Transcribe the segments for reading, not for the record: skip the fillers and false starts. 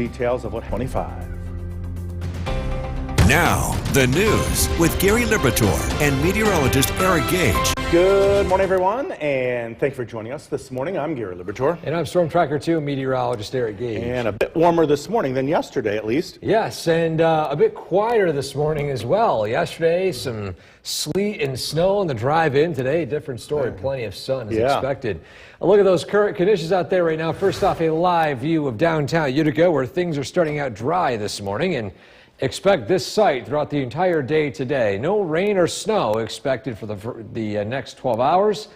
details of what 25. Now, the news with Gary Liberatore and meteorologist Eric Gage. Good morning, everyone, and thank you for joining us this morning. I'm Gary Liberatore. And I'm Storm Tracker 2 meteorologist Eric Gage. And a bit warmer this morning than yesterday, at least. Yes, and a bit quieter this morning as well. Yesterday, some sleet and snow on the drive in. Today, different story. Plenty of sun is expected. A look at those current conditions out there right now. First off, a live view of downtown Utica, where things are starting out dry this morning, and expect this sight throughout the entire day today. No rain or snow expected for the next 12 hours.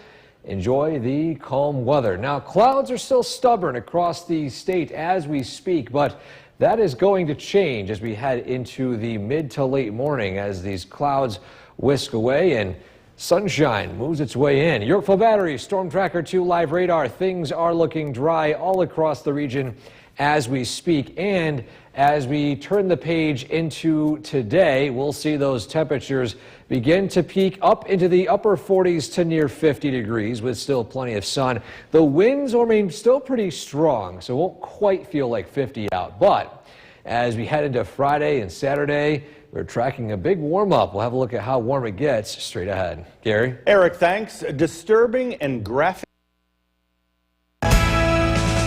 Enjoy the calm weather. Now, clouds are still stubborn across the state as we speak, but that is going to change as we head into the mid to late morning as these clouds whisk away and sunshine moves its way in. Yorkville Battery, Storm Tracker 2 live radar. Things are looking dry all across the region as we speak, and as we turn the page into today, we'll see those temperatures begin to peak up into the upper 40s to near 50 degrees with still plenty of sun. The winds remain still pretty strong, so it won't quite feel like 50 out. But as we head into Friday and Saturday, we're tracking a big warm-up. We'll have a look at how warm it gets straight ahead. Gary? Eric, thanks. Disturbing and graphic.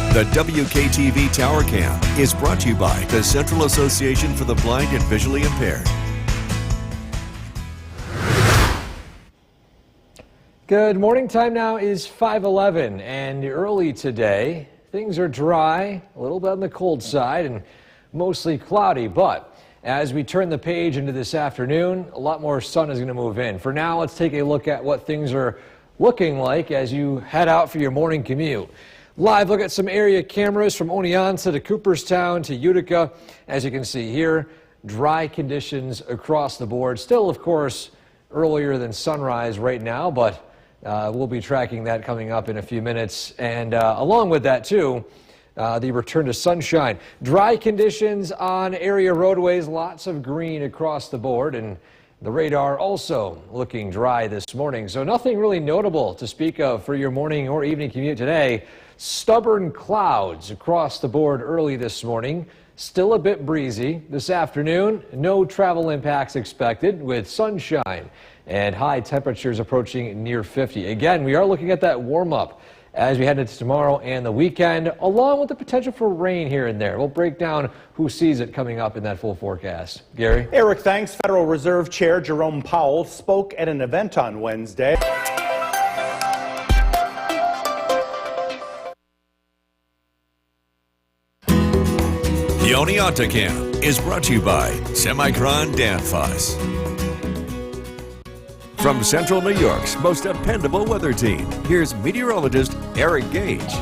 The WKTV Tower Cam is brought to you by the Central Association for the Blind and Visually Impaired. Good morning. Time now is 5:11, and early today, things are dry, a little bit on the cold side, and mostly cloudy. But as we turn the page into this afternoon, a lot more sun is going to move in. For now, let's take a look at what things are looking like as you head out for your morning commute. Live look at some area cameras from Oneonta to Cooperstown to Utica. As you can see here, dry conditions across the board. Still, of course, earlier than sunrise right now, but we'll be tracking that coming up in a few minutes. And along with that, too, the return to sunshine. Dry conditions on area roadways, lots of green across the board, and the radar also looking dry this morning. So nothing really notable to speak of for your morning or evening commute today. Stubborn clouds across the board early this morning. Still a bit breezy. This afternoon, no travel impacts expected with sunshine and high temperatures approaching near 50. Again, we are looking at that warm-up as we head into tomorrow and the weekend, along with the potential for rain here and there. We'll break down who sees it coming up in that full forecast. Gary? Eric, thanks. Federal Reserve Chair Jerome Powell spoke at an event on Wednesday. The Oneonta Cam is brought to you by Semicron Danfoss. From Central New York's most dependable weather team, here's meteorologist Eric Gage.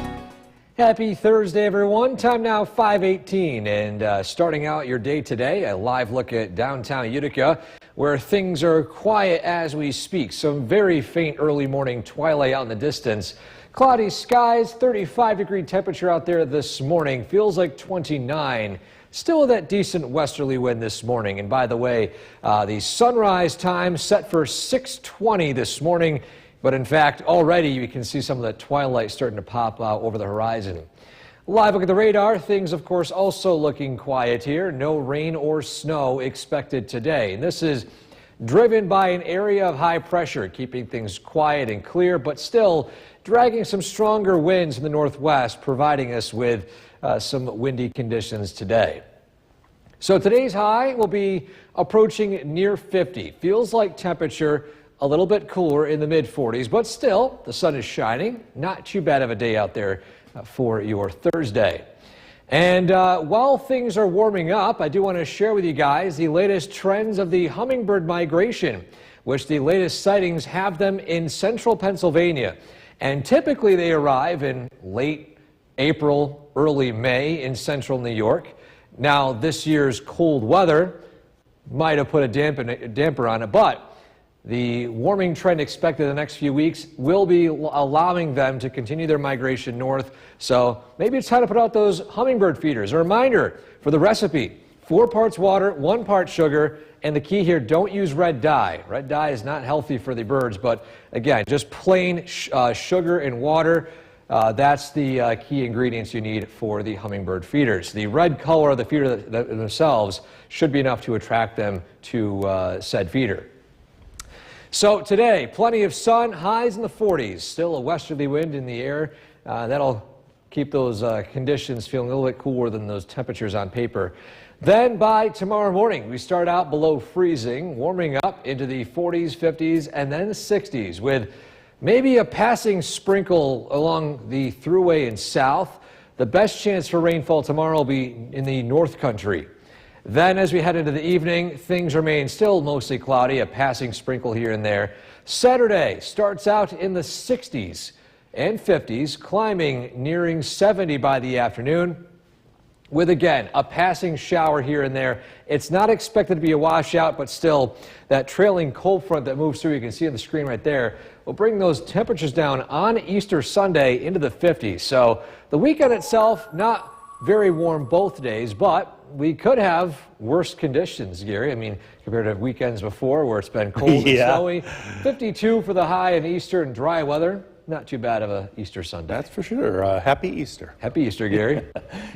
Happy Thursday, everyone. Time now 5:18, and starting out your day today, a live look at downtown Utica, where things are quiet as we speak. Some very faint early morning twilight out in the distance. Cloudy skies, 35-degree temperature out there this morning. Feels like 29. Still that decent westerly wind this morning. And by the way, the sunrise time set for 6:20 this morning. But in fact, already you can see some of that twilight starting to pop out over the horizon. Live look at the radar. Things, of course, also looking quiet here. No rain or snow expected today. And this is driven by an area of high pressure, keeping things quiet and clear, but still dragging some stronger winds from the northwest, providing us with some windy conditions today. So today's high will be approaching near 50. Feels like temperature a little bit cooler in the mid-40s, but still the sun is shining. Not too bad of a day out there for your Thursday. And while things are warming up, I do want to share with you guys the latest trends of the hummingbird migration, which the latest sightings have them in central Pennsylvania. And typically they arrive in late April, early May in central New York. Now, this year's cold weather might have put a damper on it, but the warming trend expected in the next few weeks will be allowing them to continue their migration north. So maybe it's time to put out those hummingbird feeders. A reminder for the recipe: 4 parts water, 1 part sugar, and the key here, don't use red dye. Red dye is not healthy for the birds, but again, just plain sugar and water. That's the key ingredients you need for the hummingbird feeders. The red color of the feeder themselves should be enough to attract them to said feeder. So today, plenty of sun, highs in the 40s, still a westerly wind in the air. That'll keep those conditions feeling a little bit cooler than those temperatures on paper. Then by tomorrow morning, we start out below freezing, warming up into the 40s, 50s, and then 60s with maybe a passing sprinkle along the thruway and south. The best chance for rainfall tomorrow will be in the North Country. Then as we head into the evening, things remain still mostly cloudy, a passing sprinkle here and there. Saturday starts out in the 60s and 50s, climbing nearing 70 by the afternoon, with again a passing shower here and there. It's not expected to be a washout, but still that trailing cold front that moves through, you can see on the screen right there, will bring those temperatures down on Easter Sunday into the 50s. So the weekend itself, not very warm both days, but we could have worse conditions, Gary. I mean, compared to weekends before where it's been cold and snowy. 52 for the high in Easter and dry weather. Not too bad of a Easter Sunday. That's for sure. Happy Easter. Happy Easter, Gary.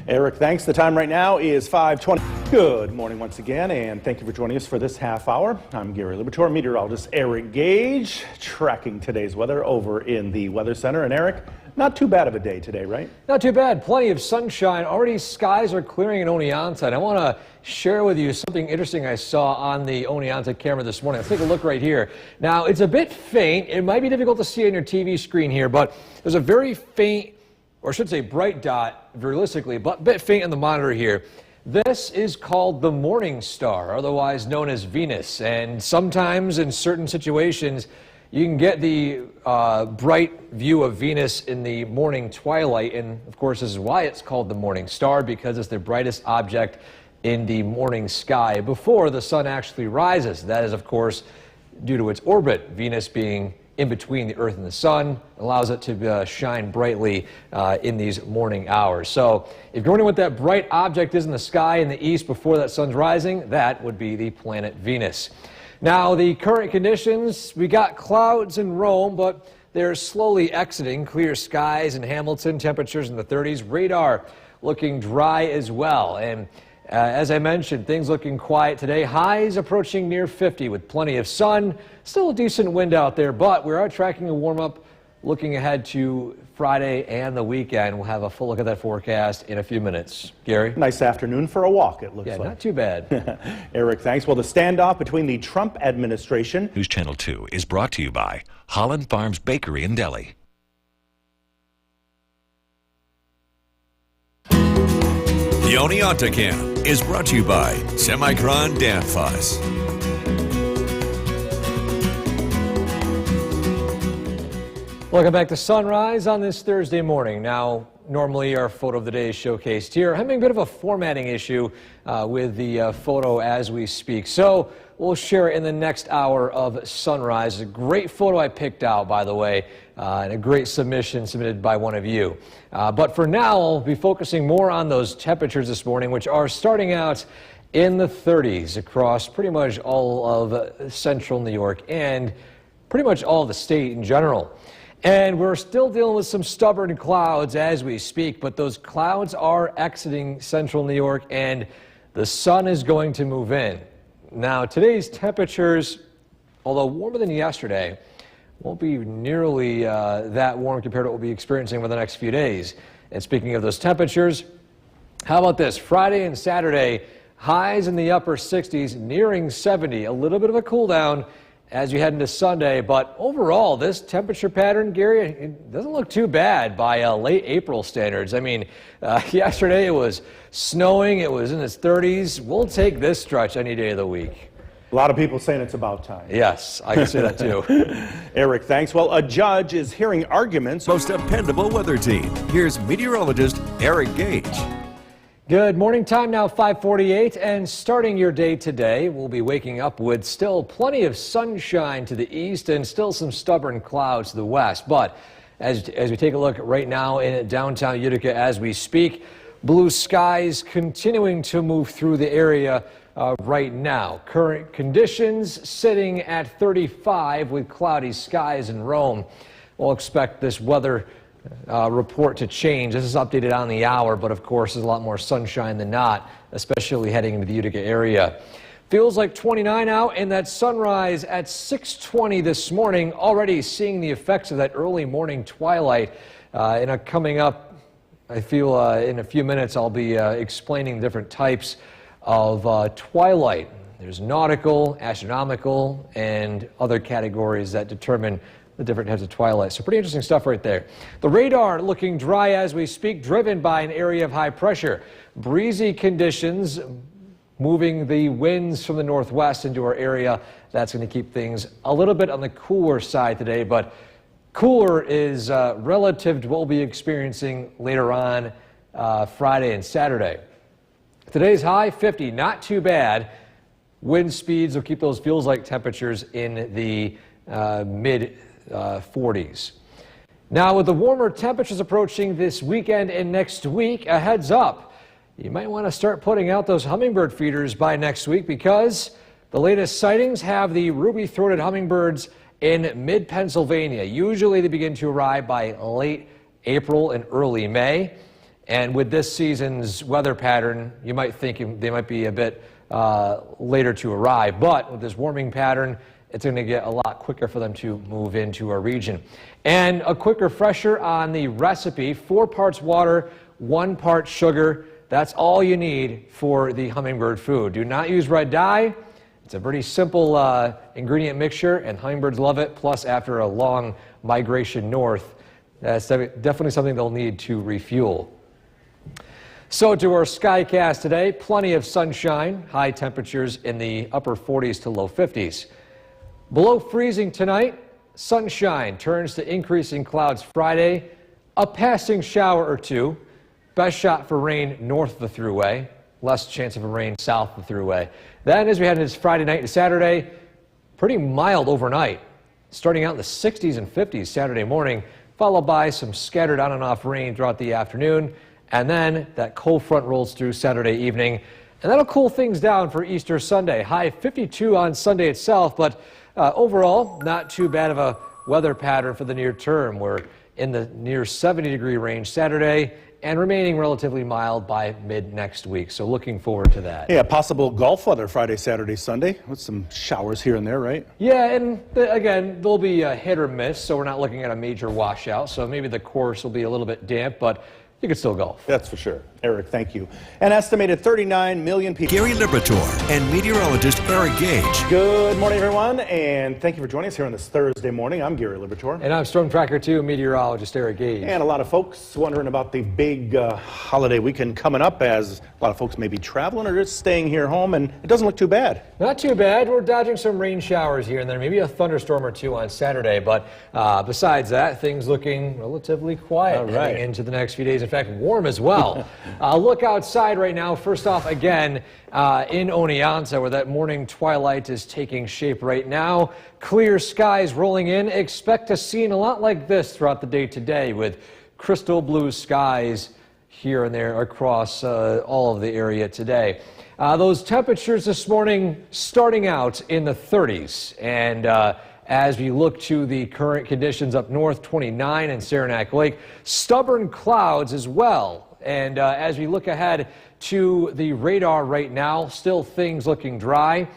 Eric, thanks. The time right now is 5:20. Good morning once again, and thank you for joining us for this half hour. I'm Gary Liberatore, meteorologist Eric Gage, tracking today's weather over in the Weather Center. And Eric, not too bad of a day today, right? Not too bad. Plenty of sunshine. Already skies are clearing in Oneonta. And I want to share with you something interesting I saw on the Oneonta camera this morning. Let's take a look right here. Now, it's a bit faint. It might be difficult to see on your TV screen here, but there's a very faint, or I should say bright dot, realistically, but a bit faint on the monitor here. This is called the morning star, otherwise known as Venus. And sometimes in certain situations, you can get the bright view of Venus in the morning twilight, and of course this is why it's called the morning star, because it's the brightest object in the morning sky before the sun actually rises. That is, of course, due to its orbit. Venus being in between the Earth and the sun allows it to shine brightly in these morning hours. So if you're wondering what that bright object is in the sky in the east before that sun's rising, that would be the planet Venus. Now, the current conditions, we got clouds in Rome, but they're slowly exiting. Clear skies in Hamilton, temperatures in the 30s. Radar looking dry as well. And as I mentioned, things looking quiet today. Highs approaching near 50 with plenty of sun. Still a decent wind out there, but we are tracking a warm-up looking ahead to Friday and the weekend. We'll have a full look at that forecast in a few minutes. Gary? Nice afternoon for a walk, it looks like. Yeah, not too bad. Eric, thanks. Well, the standoff between the Trump administration. News Channel 2 is brought to you by Holland Farms Bakery and Deli. The Oneonta Camp is brought to you by Semicron Danfoss. Welcome back to Sunrise on this Thursday morning. Now, normally our photo of the day is showcased here. Having a bit of a formatting issue with the photo as we speak. So we'll share it in the next hour of Sunrise. A great photo I picked out, by the way, and a great submission submitted by one of you. But for now, I'll be focusing more on those temperatures this morning, which are starting out in the 30s across pretty much all of central New York and pretty much all of the state in general. And we're still dealing with some stubborn clouds as we speak, but those clouds are exiting central New York and the sun is going to move in. Now, today's temperatures, although warmer than yesterday, won't be nearly that warm compared to what we'll be experiencing over the next few days. And speaking of those temperatures, how about this? Friday and Saturday, highs in the upper 60s, nearing 70. A little bit of a cool down as you head into Sunday, but overall, this temperature pattern, Gary, it doesn't look too bad by late April standards. I mean, yesterday it was snowing, it was in its 30s. We'll take this stretch any day of the week. A lot of people saying it's about time. Yes, I can say that too. Eric, thanks. Well, a judge is hearing arguments. Most dependable weather team. Here's meteorologist Eric Gage. Good morning, time now 5:48, and starting your day today, we'll be waking up with still plenty of sunshine to the east and still some stubborn clouds to the west. But as we take a look right now in downtown Utica as we speak, blue skies continuing to move through the area right now. Current conditions sitting at 35 with cloudy skies in Rome. We'll expect this weather report to change. This is updated on the hour, but of course there's a lot more sunshine than not, especially heading into the Utica area. Feels like 29 out, and that sunrise at 6:20 this morning, already seeing the effects of that early morning twilight. Coming up, I feel in a few minutes I'll be explaining different types of twilight. There's nautical, astronomical, and other categories that determine the different types of twilight. So pretty interesting stuff right there. The radar looking dry as we speak, driven by an area of high pressure. Breezy conditions, moving the winds from the northwest into our area. That's going to keep things a little bit on the cooler side today, but cooler is relative to what we'll be experiencing later on Friday and Saturday. Today's high 50, not too bad. Wind speeds will keep those feels-like temperatures in the mid 40s. Now, with the warmer temperatures approaching this weekend and next week, a heads up. You might want to start putting out those hummingbird feeders by next week, because the latest sightings have the ruby-throated hummingbirds in mid-Pennsylvania. Usually they begin to arrive by late April and early May. And with this season's weather pattern, you might think they might be a bit later to arrive. But with this warming pattern, it's going to get a lot quicker for them to move into our region. And a quick refresher on the recipe: 4 parts water, 1 part sugar. That's all you need for the hummingbird food. Do not use red dye. It's a pretty simple ingredient mixture, and hummingbirds love it. Plus, after a long migration north, that's definitely something they'll need to refuel. So to our skycast today, plenty of sunshine, high temperatures in the upper 40s to low 50s. Below freezing tonight, sunshine turns to increasing clouds Friday, a passing shower or two. Best shot for rain north of the thruway, less chance of a rain south of the thruway. Then as we head into Friday night to Saturday, pretty mild overnight, starting out in the 60s and 50s Saturday morning, followed by some scattered on and off rain throughout the afternoon. And then that cold front rolls through Saturday evening, and that'll cool things down for Easter Sunday. High 52 on Sunday itself, but overall, not too bad of a weather pattern for the near term. We're in the near 70-degree range Saturday, and remaining relatively mild by mid next week. So looking forward to that. Yeah, possible golf weather Friday, Saturday, Sunday, with some showers here and there, right? Yeah, and again, there'll be a hit or miss, so we're not looking at a major washout. So maybe the course will be a little bit damp, but you can still golf. That's for sure. Eric, thank you. An estimated 39 million people. Gary Liberatore and meteorologist Eric Gage. Good morning, everyone, and thank you for joining us here on this Thursday morning. I'm Gary Liberatore. And I'm Storm Tracker 2 meteorologist Eric Gage. And a lot of folks wondering about the big holiday weekend coming up, as a lot of folks may be traveling or just staying here home, and it doesn't look too bad. Not too bad. We're dodging some rain showers here and there, maybe a thunderstorm or two on Saturday, but besides that, things looking relatively quiet heading into the next few days. In fact, warm as well. Look outside right now. First off, again, in Oneonta, where that morning twilight is taking shape right now. Clear skies rolling in. Expect a scene a lot like this throughout the day today, with crystal blue skies here and there across all of the area today. Those temperatures this morning starting out in the 30s, and as we look to the current conditions up north, 29 in Saranac Lake, stubborn clouds as well. And as we look ahead to the radar right now, still things looking dry.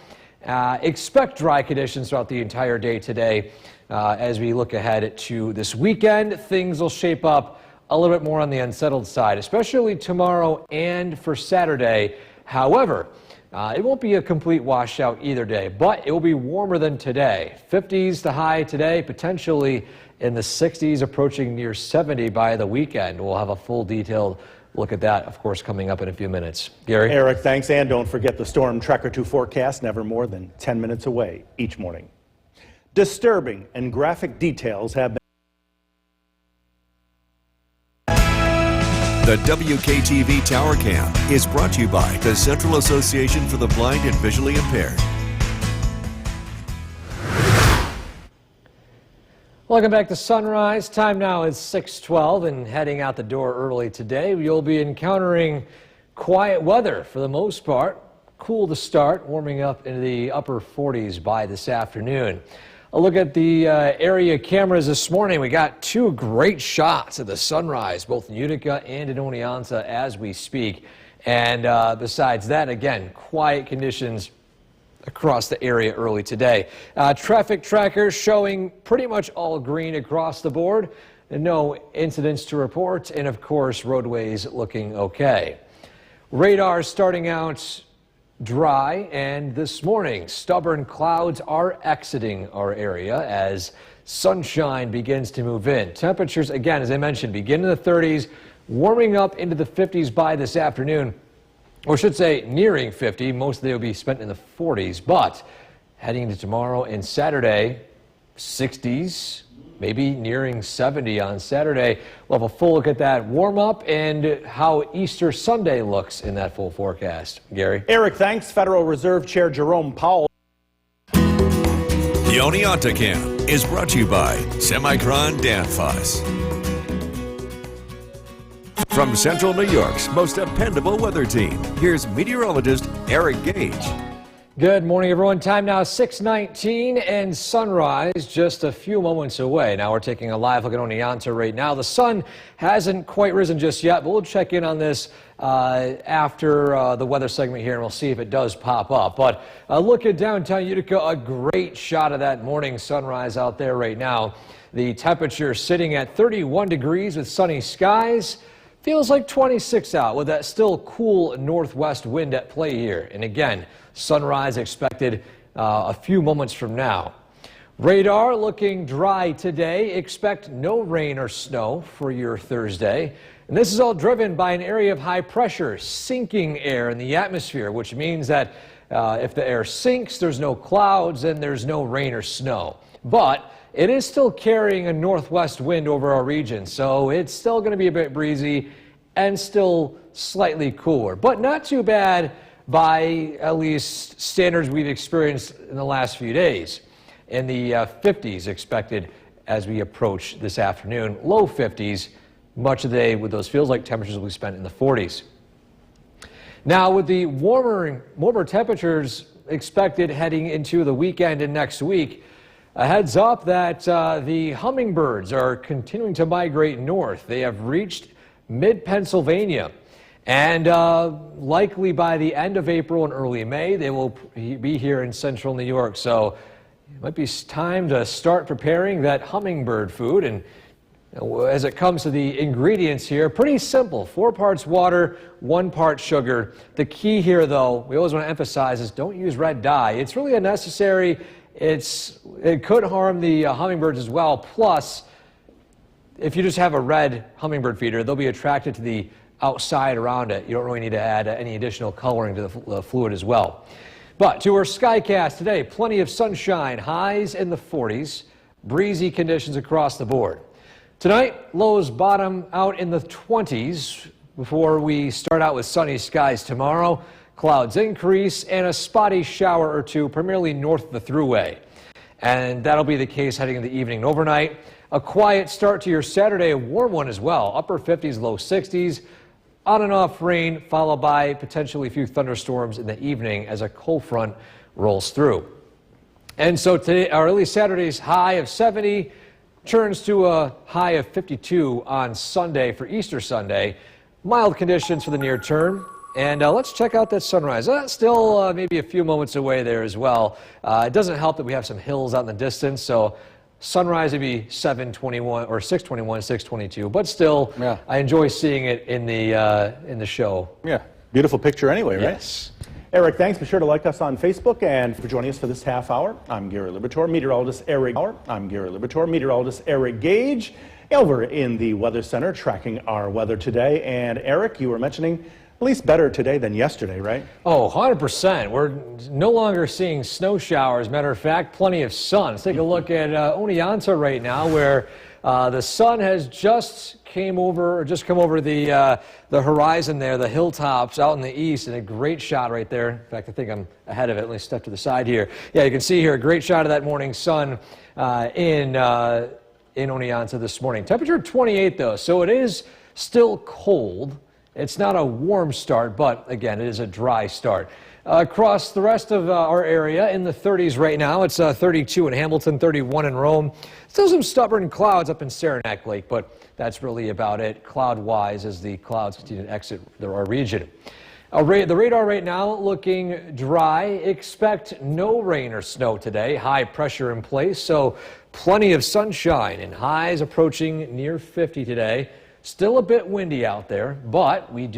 Expect dry conditions throughout the entire day today. As we look ahead to this weekend, things will shape up a little bit more on the unsettled side, especially tomorrow and for Saturday. However, it won't be a complete washout either day, but it will be warmer than today. 50s to high today, potentially in the 60s, approaching near 70 by the weekend. We'll have a full detailed look at that, of course, coming up in a few minutes. Gary? Eric, thanks. And don't forget the Storm Tracker 2 forecast, never more than 10 minutes away each morning. Disturbing and graphic details have been. The WKTV Tower Cam is brought to you by the Central Association for the Blind and Visually Impaired. Welcome back to Sunrise. Time now is 6:12, and heading out the door early today, you'll be encountering quiet weather for the most part. Cool to start, warming up into the upper 40s by this afternoon. a look at the area cameras this morning. We got two great shots of the sunrise, both in Utica and in Oneonta as we speak. And besides that, again, quiet conditions across the area early today. Traffic trackers showing pretty much all green across the board. No incidents to report, and of course, roadways looking okay. Radar starting out dry, and this morning, stubborn clouds are exiting our area as sunshine begins to move in. Temperatures, again, as I mentioned, begin in the 30s, warming up into the 50s by this afternoon, or I should say nearing 50. Most of the day will be spent in the 40s, but heading into tomorrow and Saturday, 60s, maybe nearing 70 on Saturday. We'll have a full look at that warm up and how Easter Sunday looks in that full forecast. Gary? Eric, thanks. Federal Reserve Chair Jerome Powell. The Oneonta Cam is brought to you by Semicron Danfoss. From Central New York's most dependable weather team, here's meteorologist Eric Gage. Good morning, everyone. Time now 6:19 and sunrise just a few moments away. Now we're taking a live look at Oneonta right now. The sun hasn't quite risen just yet, but we'll check in on this after the weather segment here, and we'll see if it does pop up. But a look at downtown Utica, a great shot of that morning sunrise out there right now. The temperature sitting at 31 degrees with sunny skies. Feels like 26 out with that still cool northwest wind at play here. And again, sunrise expected a few moments from now. Radar looking dry today. Expect no rain or snow for your Thursday. And this is all driven by an area of high pressure, sinking air in the atmosphere, which means that if the air sinks, there's no clouds and there's no rain or snow. But it is still carrying a northwest wind over our region, so it's still going to be a bit breezy and still slightly cooler, but not too bad by at least standards we've experienced in the last few days. In the 50s expected as we approach this afternoon. Low 50s much of the day with those feels like temperatures will be spent in the 40s. Now with the warmer temperatures expected heading into the weekend and next week, a heads up that the hummingbirds are continuing to migrate north. They have reached mid-Pennsylvania, and likely by the end of April and early May, they will be here in central New York. So it might be time to start preparing that hummingbird food. And as it comes to the ingredients here, pretty simple. 4 parts water, 1 part sugar. The key here, though, we always want to emphasize is don't use red dye. It's really unnecessary. It could harm the hummingbirds as well. Plus, if you just have a red hummingbird feeder, they'll be attracted to the outside around it. You don't really need to add any additional coloring to the fluid as well. But to our skycast today, plenty of sunshine, highs in the 40s, breezy conditions across the board. Tonight, lows bottom out in the 20s before we start out with sunny skies tomorrow. Clouds increase and a spotty shower or two, primarily north of the thruway. And that'll be the case heading into the evening and overnight. A quiet start to your Saturday, a warm one as well. Upper 50s, low 60s. On and off rain, followed by potentially a few thunderstorms in the evening as a cold front rolls through. And so today, or at least Saturday's high of 70 turns to a high of 52 on Sunday for Easter Sunday. Mild conditions for the near term. And let's check out that sunrise. Still maybe a few moments away there as well. It doesn't help that we have some hills out in the distance, so sunrise would be 7:21 or 6:21, 6:22. But still, yeah. I enjoy seeing it in the show. Yeah, beautiful picture anyway, right? Yes. Eric, thanks. Be sure to like us on Facebook and for joining us for this half hour. I'm Gary Liberatore, meteorologist Eric. I'm Gary Liberatore, meteorologist Eric Gage, over in the Weather Center tracking our weather today. And Eric, you were mentioning at least better today than yesterday, right? Oh, 100%. We're no longer seeing snow showers. Matter of fact, plenty of sun. Let's take a look at Oneonta right now, where the sun has just come over the horizon there, the hilltops out in the east, and a great shot right there. In fact, I think I'm ahead of it. Let me step to the side here. Yeah, you can see here a great shot of that morning sun in Oneonta this morning. Temperature 28 though, so it is still cold. It's not a warm start, but again, it is a dry start. Across the rest of our area in the 30s right now. It's 32 in Hamilton, 31 in Rome. Still some stubborn clouds up in Saranac Lake, but that's really about it cloud-wise as the clouds continue to exit our region. The radar right now looking dry. Expect no rain or snow today. High pressure in place, so plenty of sunshine and highs approaching near 50 today. Still a bit windy out there, but we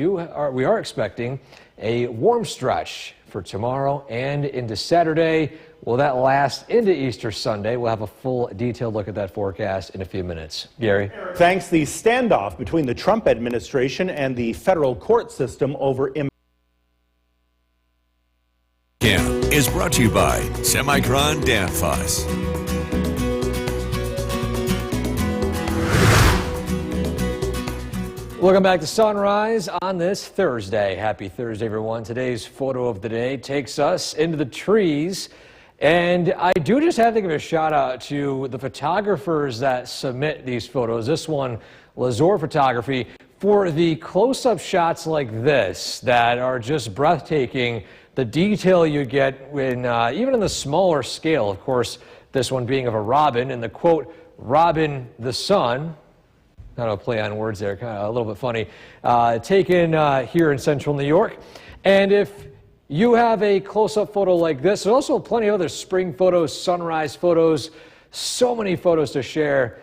are expecting a warm stretch for tomorrow and into Saturday. Will that last into Easter Sunday? We'll have a full detailed look at that forecast in a few minutes. Gary? Thanks. The standoff between the Trump administration and the federal court system over is brought to you by Semicron Danfoss. Welcome back to Sunrise on this Thursday. Happy Thursday, everyone. Today's photo of the day takes us into the trees. And I do just have to give a shout out to the photographers that submit these photos. This one, Lazor Photography, for the close-up shots like this that are just breathtaking. The detail you get when, even in the smaller scale, of course, this one being of a robin, and the quote, "Robin the sun," kind of a play on words there, kind of a little bit funny, taken here in central New York. And if you have a close-up photo like this, there's also plenty of other spring photos, sunrise photos, so many photos to share.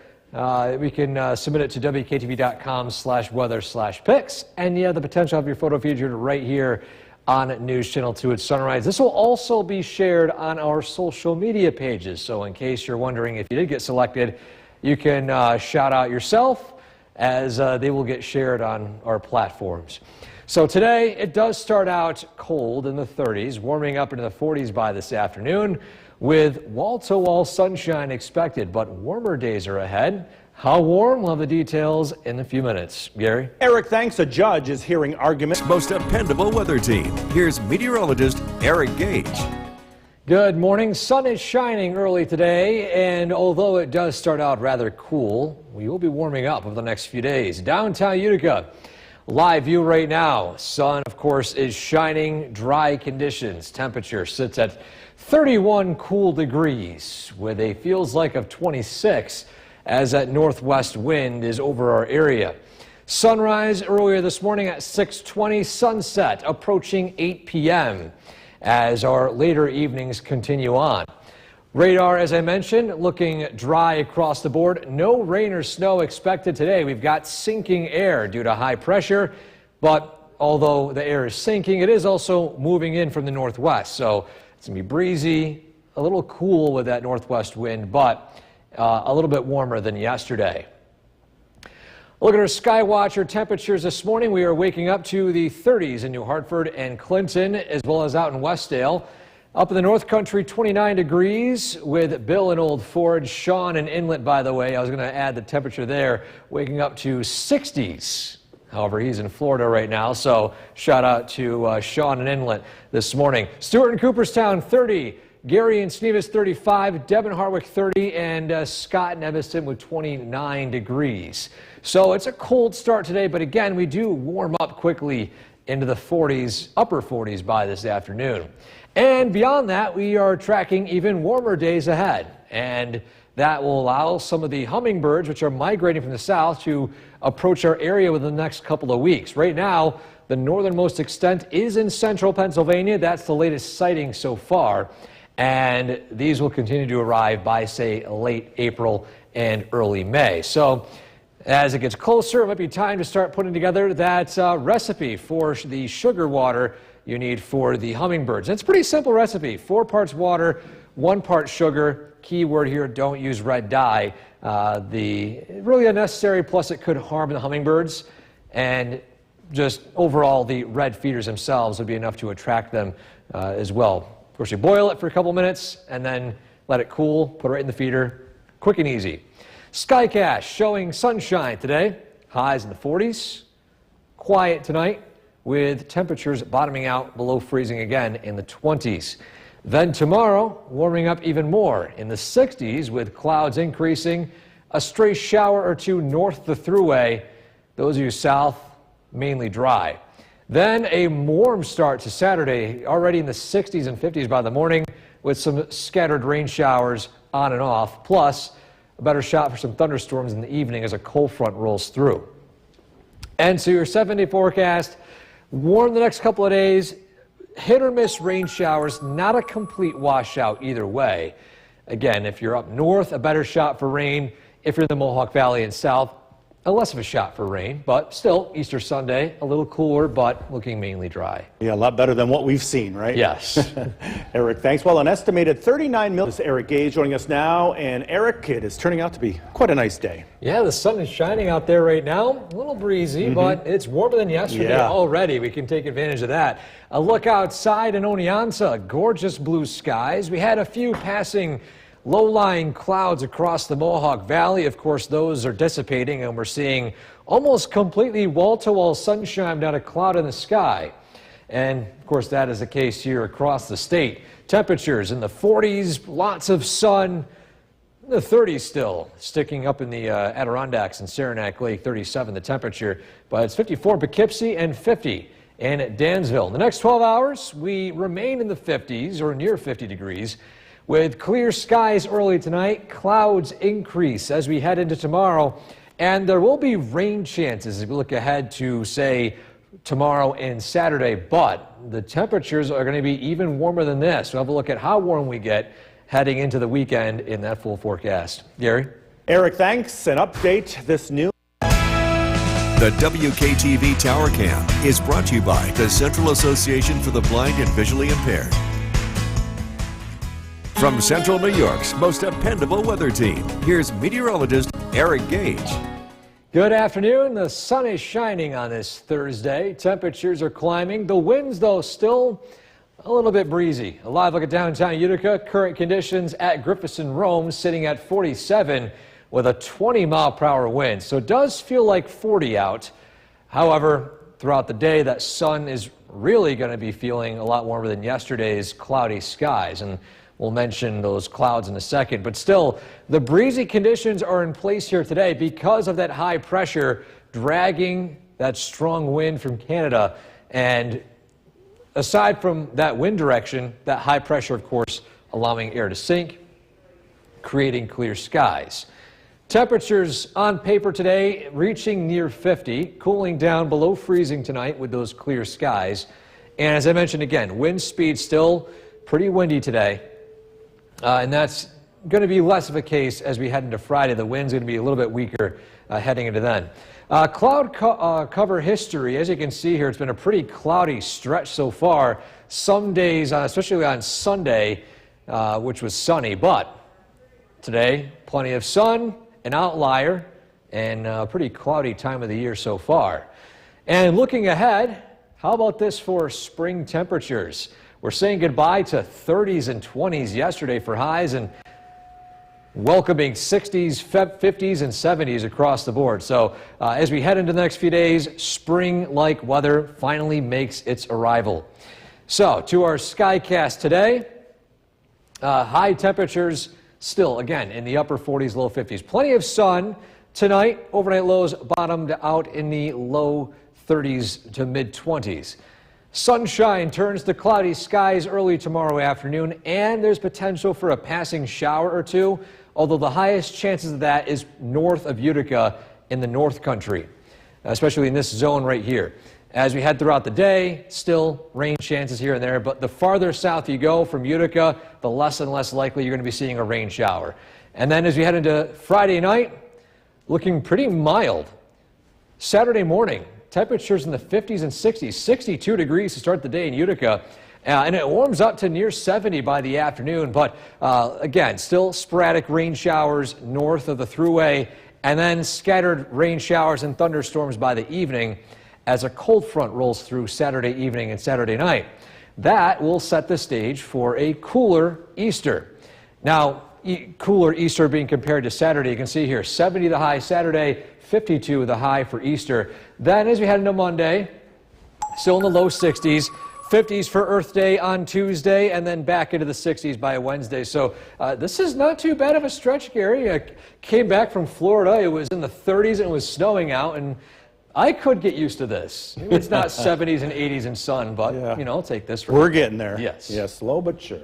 We can submit it to WKTV.com/weather/pics, and you have the potential to have your photo featured right here on News Channel 2 at Sunrise. This will also be shared on our social media pages, so in case you're wondering if you did get selected, you can shout out yourself as they will get shared on our platforms. So today, it does start out cold in the 30s, warming up into the 40s by this afternoon, with wall-to-wall sunshine expected, but warmer days are ahead. How warm? We'll have the details in a few minutes. Gary? Eric, thanks. A judge is hearing arguments. Most dependable weather team. Here's meteorologist Eric Gage. Good morning. Sun is shining early today, and although it does start out rather cool, we will be warming up over the next few days. Downtown Utica, live view right now. Sun, of course, is shining. Dry conditions. Temperature sits at 31 cool degrees with a feels like of 26 as that northwest wind is over our area. Sunrise earlier this morning at 6:20. Sunset approaching 8 p.m. as our later evenings continue on. Radar, as I mentioned, looking dry across the board. No rain or snow expected today. We've got sinking air due to high pressure, but although the air is sinking, it is also moving in from the northwest. So it's going to be breezy, a little cool with that northwest wind, but a little bit warmer than yesterday. Look at our Skywatcher temperatures this morning. We are waking up to the 30s in New Hartford and Clinton, as well as out in Westdale. Up in the North Country, 29 degrees with Bill in Old Forge. Sean in Inlet, by the way, I was going to add the temperature there, waking up to 60s. However, he's in Florida right now, so shout out to Sean in Inlet this morning. Stewart in Cooperstown, 30. Gary and Snevis, 35. Deb and Harwick, 30. And Scott in Evanston with 29 degrees. So it's a cold start today, but again, we do warm up quickly into the 40s, upper 40s by this afternoon. And beyond that, we are tracking even warmer days ahead. And that will allow some of the hummingbirds, which are migrating from the south, to approach our area within the next couple of weeks. Right now, the northernmost extent is in central Pennsylvania. That's the latest sighting so far. And these will continue to arrive by, say, late April and early May. So as it gets closer, it might be time to start putting together that recipe for the sugar water you need for the hummingbirds. And it's a pretty simple recipe. 4 parts water, 1 part sugar. Key word here, don't use red dye. Really unnecessary, plus it could harm the hummingbirds. And just overall, the red feeders themselves would be enough to attract them as well. Of course, you boil it for a couple minutes and then let it cool, put it right in the feeder. Quick and easy. Skycast showing sunshine today. Highs in the 40s. Quiet tonight with temperatures bottoming out below freezing again in the 20s. Then tomorrow, warming up even more in the 60s with clouds increasing. A stray shower or two north the thruway. Those of you south, mainly dry. Then a warm start to Saturday, already in the 60s and 50s by the morning, with some scattered rain showers on and off, plus a better shot for some thunderstorms in the evening as a cold front rolls through. And so your 7-day forecast, warm the next couple of days, hit or miss rain showers, not a complete washout either way. Again, if you're up north, a better shot for rain. If you're in the Mohawk Valley and south, a less of a shot for rain, but still Easter Sunday, a little cooler, but looking mainly dry. Yeah, a lot better than what we've seen, right? Yes. Eric, thanks. Well, an estimated 39 million. This is Eric Gage joining us now. And Eric, it is turning out to be quite a nice day. Yeah, the sun is shining out there right now. A little breezy, but it's warmer than yesterday already. We can take advantage of that. A look outside in Oneonta, gorgeous blue skies. We had a few passing low-lying clouds across the Mohawk Valley. Of course, those are dissipating, and we're seeing almost completely wall-to-wall sunshine, not a cloud in the sky. And, of course, that is the case here across the state. Temperatures in the 40s, lots of sun, the 30s still, sticking up in the Adirondacks and Saranac Lake, 37 the temperature, but it's 54 Poughkeepsie and 50 in Dansville. In the next 12 hours, we remain in the 50s or near 50 degrees. With clear skies early tonight, clouds increase as we head into tomorrow, and there will be rain chances as we look ahead to, say, tomorrow and Saturday, but the temperatures are going to be even warmer than this. We'll have a look at how warm we get heading into the weekend in that full forecast. Gary? Eric, thanks. An update this new. The WKTV Tower Cam is brought to you by the Central Association for the Blind and Visually Impaired. From Central New York's most dependable weather team, here's meteorologist Eric Gage. Good afternoon. The sun is shining on this Thursday. Temperatures are climbing. The winds, though, still a little bit breezy. A live look at downtown Utica. Current conditions at Griffithson Rome sitting at 47 with a 20-mile-per-hour wind. So it does feel like 40 out. However, throughout the day, that sun is really going to be feeling a lot warmer than yesterday's cloudy skies. And we'll mention those clouds in a second. But still, the breezy conditions are in place here today because of that high pressure dragging that strong wind from Canada. And aside from that wind direction, that high pressure, of course, allowing air to sink, creating clear skies. Temperatures on paper today reaching near 50, cooling down below freezing tonight with those clear skies. And as I mentioned again, wind speed still pretty windy today. And that's going to be less of a case as we head into Friday. The wind's going to be a little bit weaker heading into then. Cloud cover history, as you can see here, it's been a pretty cloudy stretch so far. Some days, especially on Sunday, which was sunny, but today, plenty of sun, an outlier, and a pretty cloudy time of the year so far. And looking ahead, how about this for spring temperatures? We're saying goodbye to 30s and 20s yesterday for highs and welcoming 60s, 50s, and 70s across the board. So as we head into the next few days, spring-like weather finally makes its arrival. So to our Skycast today, high temperatures still, again, in the upper 40s, low 50s. Plenty of sun tonight. Overnight lows bottomed out in the low 30s to mid-20s. Sunshine turns to cloudy skies early tomorrow afternoon, and there's potential for a passing shower or two, although the highest chances of that is north of Utica in the North Country, especially in this zone right here. As we head throughout the day, still rain chances here and there, but the farther south you go from Utica, the less and less likely you're going to be seeing a rain shower. And then as we head into Friday night, looking pretty mild. Saturday morning, temperatures in the 50s and 60s, 62 degrees to start the day in Utica. And it warms up to near 70 by the afternoon. But again, still sporadic rain showers north of the Thruway, and then scattered rain showers and thunderstorms by the evening as a cold front rolls through Saturday evening and Saturday night. That will set the stage for a cooler Easter. Now, cooler Easter being compared to Saturday, you can see here 70 the high Saturday, 52 the high for Easter. Then as we head into Monday, still in the low 60s, 50s for Earth Day on Tuesday, and then back into the 60s by Wednesday. So this is not too bad of a stretch, Gary. I came back from Florida. It was in the 30s and it was snowing out, and I could get used to this. Maybe it's not 70s and 80s and sun, but, Yeah. I'll take this. We're getting there. Yes. Yes, slow but sure.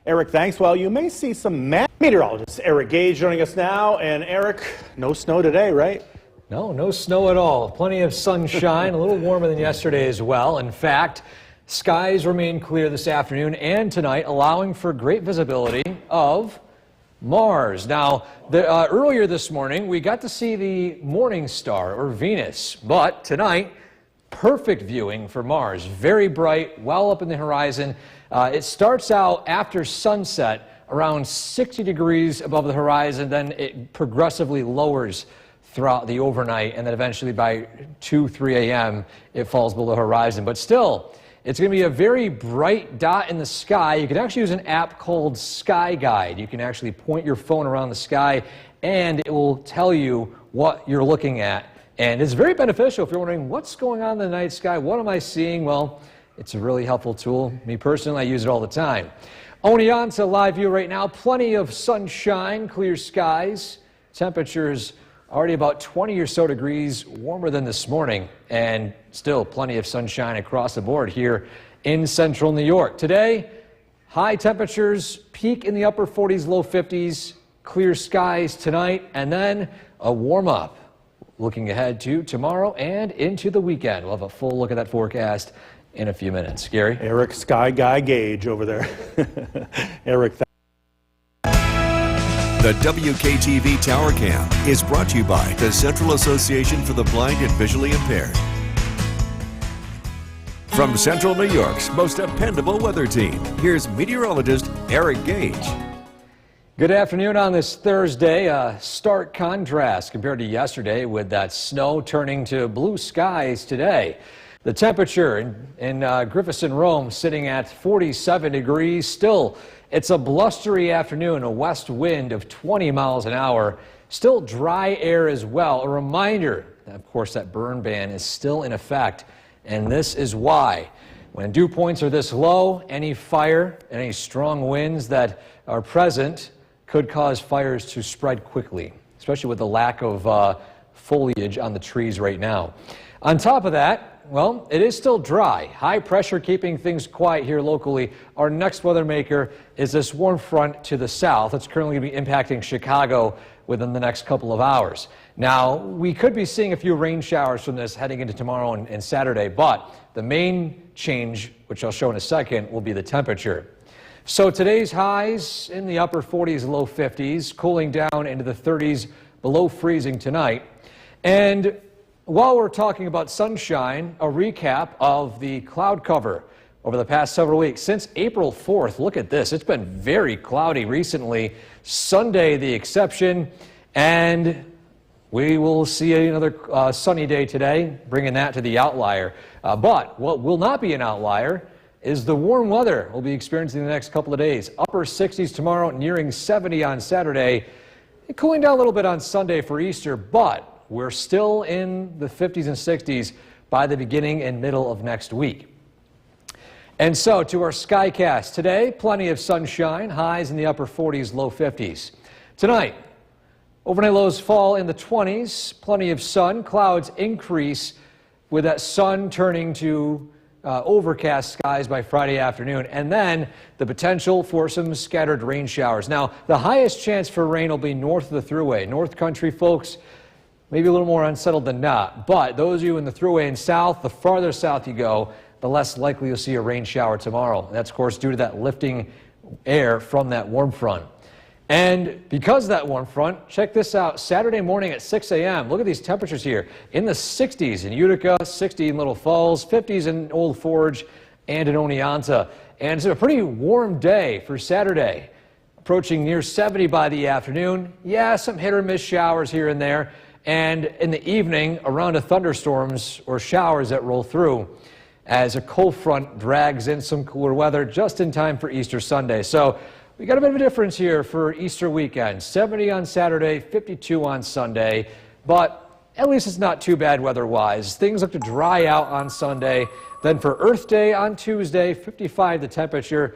Eric, thanks. Well, you may see some meteorologist Eric Gage joining us now. And Eric, no snow today, right? No snow at all. Plenty of sunshine, a little warmer than yesterday as well. In fact, skies remain clear this afternoon and tonight, allowing for great visibility of Mars. Now, earlier this morning, we got to see the morning star, or Venus, but tonight, perfect viewing for Mars. Very bright, well up in the horizon. It starts out after sunset, around 60 degrees above the horizon, then it progressively lowers throughout the overnight, and then eventually by 2, 3 a.m., it falls below the horizon. But still, it's going to be a very bright dot in the sky. You can actually use an app called Sky Guide. You can actually point your phone around the sky, and it will tell you what you're looking at. And it's very beneficial if you're wondering, what's going on in the night sky? What am I seeing? Well, it's a really helpful tool. Me personally, I use it all the time. Only on to live view right now. Plenty of sunshine, clear skies. Temperatures already about 20 or so degrees warmer than this morning, and still plenty of sunshine across the board here in central New York. Today, high temperatures, peak in the upper 40s, low 50s, clear skies tonight, and then a warm up. Looking ahead to tomorrow and into the weekend. We'll have a full look at that forecast in a few minutes. Gary? Eric Sky Guy Gage over there. Eric, The WKTV Tower Cam is brought to you by the Central Association for the Blind and Visually Impaired. From Central New York's most dependable weather team, here's meteorologist Eric Gage. Good afternoon on this Thursday. A stark contrast compared to yesterday with that snow turning to blue skies today. The temperature in Griffiths and Rome sitting at 47 degrees. Still, it's a blustery afternoon, a west wind of 20 miles an hour. Still dry air as well. A reminder, of course, that burn ban is still in effect. And this is why. When dew points are this low, any fire, any strong winds that are present could cause fires to spread quickly, especially with the lack of foliage on the trees right now. On top of that, well, it is still dry. High pressure keeping things quiet here locally. Our next weather maker is this warm front to the south. It's currently going to be impacting Chicago within the next couple of hours. Now, we could be seeing a few rain showers from this heading into tomorrow and Saturday, but the main change, which I'll show in a second, will be the temperature. So today's highs in the upper 40s, low 50s, cooling down into the 30s, below freezing tonight. And while we're talking about sunshine, a recap of the cloud cover over the past several weeks. Since April 4th, look at this. It's been very cloudy recently. Sunday, the exception, and we will see another sunny day today, bringing that to the outlier. But what will not be an outlier is the warm weather we'll be experiencing the next couple of days. Upper 60s tomorrow, nearing 70 on Saturday. Cooling down a little bit on Sunday for Easter, but we're still in the 50s and 60s by the beginning and middle of next week. And so to our Skycast today, plenty of sunshine, highs in the upper 40s, low 50s. Tonight, overnight lows fall in the 20s, plenty of sun, clouds increase with that sun turning to overcast skies by Friday afternoon, and then the potential for some scattered rain showers. Now, the highest chance for rain will be north of the Thruway. North Country folks, maybe a little more unsettled than not, but those of you in the Thruway and south, the farther south you go, the less likely you'll see a rain shower tomorrow. That's, of course, due to that lifting air from that warm front. And because of that warm front, check this out. Saturday morning at 6 a.m., look at these temperatures here. In the 60s in Utica, 60 in Little Falls, 50s in Old Forge, and in Oneonta. And it's a pretty warm day for Saturday, approaching near 70 by the afternoon. Yeah, some hit or miss showers here and there. And in the evening, a round of thunderstorms or showers that roll through as a cold front drags in some cooler weather just in time for Easter Sunday. So we got a bit of a difference here for Easter weekend. 70 on Saturday, 52 on Sunday, but at least it's not too bad weather-wise. Things look to dry out on Sunday. Then for Earth Day on Tuesday, 55 the temperature.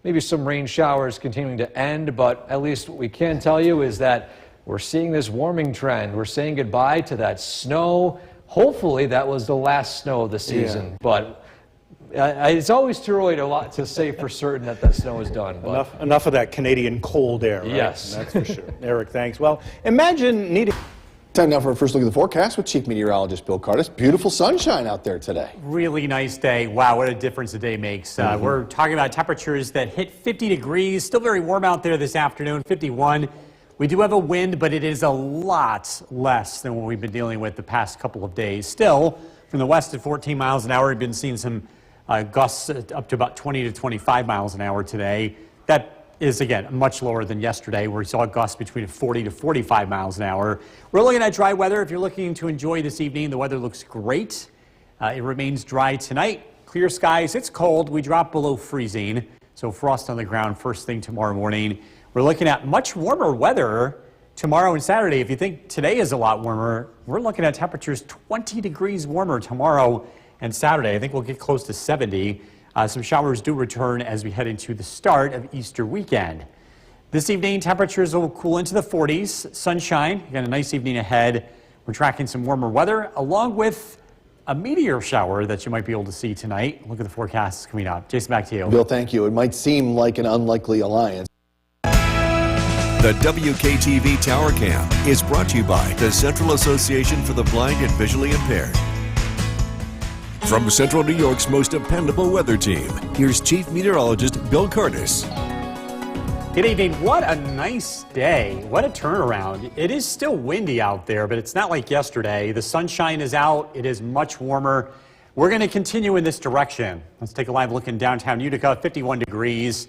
Maybe some rain showers continuing to end, but at least what we can tell you is that we're seeing this warming trend. We're saying goodbye to that snow, hopefully that was the last snow of the season. But it's always too early to say for certain that snow is done. But. Enough of that Canadian cold air, right? Yes. That's for sure. Eric, thanks. Well, imagine needing... Time now for a first look at the forecast with Chief Meteorologist Bill Curtis. Beautiful sunshine out there today. Really nice day. Wow, what a difference a day makes. We're talking about temperatures that hit 50 degrees. Still very warm out there this afternoon, 51. We do have a wind, but it is a lot less than what we've been dealing with the past couple of days. Still, from the west at 14 miles an hour, we've been seeing some gusts up to about 20 to 25 miles an hour today. That is, again, much lower than yesterday, where we saw gusts between 40 to 45 miles an hour. We're looking at dry weather. If you're looking to enjoy this evening, the weather looks great. It remains dry tonight. Clear skies. It's cold. We drop below freezing, so frost on the ground first thing tomorrow morning. We're looking at much warmer weather tomorrow and Saturday. If you think today is a lot warmer, we're looking at temperatures 20 degrees warmer tomorrow and Saturday. I think we'll get close to 70. Some showers do return as we head into the start of Easter weekend. This evening, temperatures will cool into the 40s. Sunshine, again, a nice evening ahead. We're tracking some warmer weather along with a meteor shower that you might be able to see tonight. Look at the forecasts coming up. Jason, back to you. Bill, thank you. It might seem like an unlikely alliance. The WKTV Tower Cam is brought to you by the Central Association for the Blind and Visually Impaired. From Central New York's most dependable weather team, here's Chief Meteorologist Bill Curtis. Good evening. What a nice day. What a turnaround. It is still windy out there, but it's not like yesterday. The sunshine is out. It is much warmer. We're going to continue in this direction. Let's take a live look in downtown Utica, 51 degrees.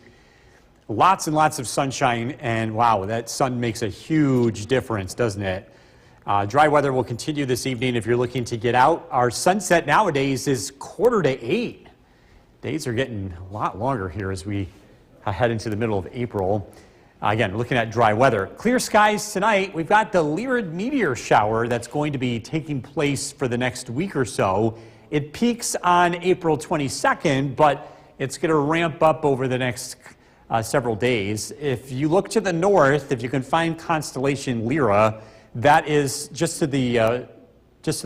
Lots and lots of sunshine, and wow, that sun makes a huge difference, doesn't it? Dry weather will continue this evening if you're looking to get out. Our sunset nowadays is 7:45. Days are getting a lot longer here as we head into the middle of April. Again, we're looking at dry weather. Clear skies tonight. We've got the Lyrid meteor shower that's going to be taking place for the next week or so. It peaks on April 22nd, but it's going to ramp up over the next several days. If you look to the north, if you can find constellation Lyra, that is just to the